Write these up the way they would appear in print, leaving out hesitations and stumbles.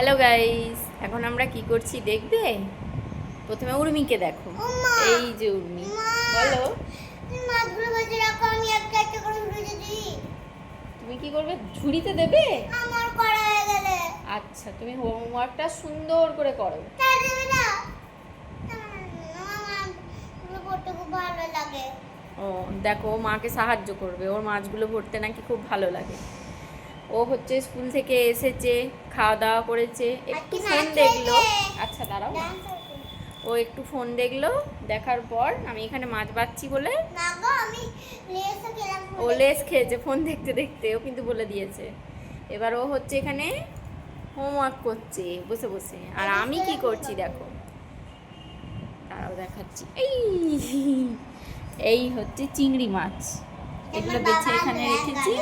Hello guys, এখন আমরা কি করছি দেখবে? প্রথমে উর্মিকে দেখো। এই যে উর্মি, বলো মাছগুলো ভেজে রাখো, আমি একটা একটা করে ভেজে দিই। তুমি কি করবে? ঝুড়িতে দেবে? আমার করা হয়ে গেলে আচ্ছা, তুমি হোমওয়ার্কটা সুন্দর করে করো। তাই দেবে না? আমার পড়তে খুব ভালো লাগে। ও দেখো, ও মাকে সাহায্য করবে, ওর মাছগুলো ভরতে নাকি খুব ভালো লাগে। ও হচ্ছে স্কুল থেকে এসেছে, খাওয়া দাওয়া করেছে, একটু ফোন দেখলো। আচ্ছা দাঁড়াও, ও একটু ফোন দেখলো, দেখার পর আমি এখানে মাছ বাচ্ছি বলে না গো, আমি লেসও খেলাম। ও লেস খেয়েছে ফোন দেখতে দেখতে, ও কিন্তু বলে দিয়েছে। এবার ও হচ্ছে এখানে হোমওয়ার্ক করছে বসে বসে, আর আমি কি করছি দেখো, তারাও দেখাচ্ছি। এই এই হচ্ছে চিংড়ি মাছ, এগুলো বেছে এখানে রেখেছি।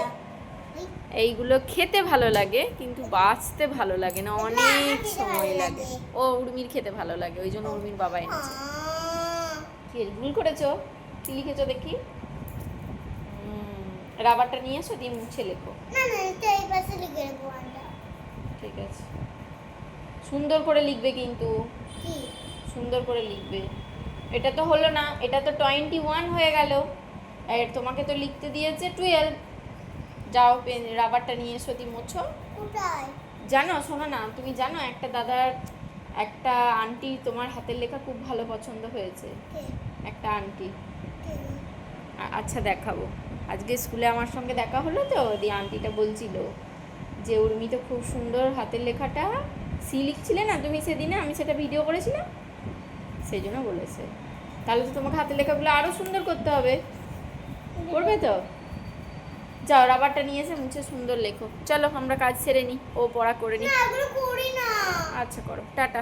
এইগুলো খেতে ভালো লাগে কিন্তু বাছতে ভালো লাগে না, অনেক সময় লাগে। ও উর্মির খেতে ভালো লাগে, ওই জন্য উর্মির বাবা এনেছে। কি ভুল করেছো? কি লিখেছো দেখি? রাবারটা নিয়ে এসো, দিয়ে মুছে লেখো। না না, এটা এই পাশে লিখে রাখবো। ঠিক আছে, সুন্দর করে লিখবে কিন্তু, কি সুন্দর করে লিখবে। এটা তো হলো না, এটা তো 21 হয়ে গেল, আর তোমাকে তো লিখতে দিয়েছে 12। যাও পেন রাবারটা নিয়ে এসো, দিয়ে মোছো। কোথায়? জানো, শোনো না, তুমি জানো একটা দাদার, একটা আন্টি তোমার হাতের লেখা খুব ভালো পছন্দ হয়েছে। একটা আন্টি, আচ্ছা দেখাবো। আজকে স্কুলে আমার সঙ্গে দেখা হলো তো, দিয়ে আন্টিটা বলছিল যে উর্মি তো খুব সুন্দর হাতের লেখাটা, সি লিখছিলে না তুমি সেদিনে, আমি সেটা ভিডিও করেছিলাম, সেই জন্য বলেছে। তাহলে তো তোমাকে হাতের লেখাগুলো আরও সুন্দর করতে হবে, করবে তো? যাও রাবারটা নিয়ে এসে মুছে সুন্দর লেখো। চলো আমরা কাজ সেরে নিই, ও পড়া করে নিই। না, এগুলো করি না। আচ্ছা করো, টাটা।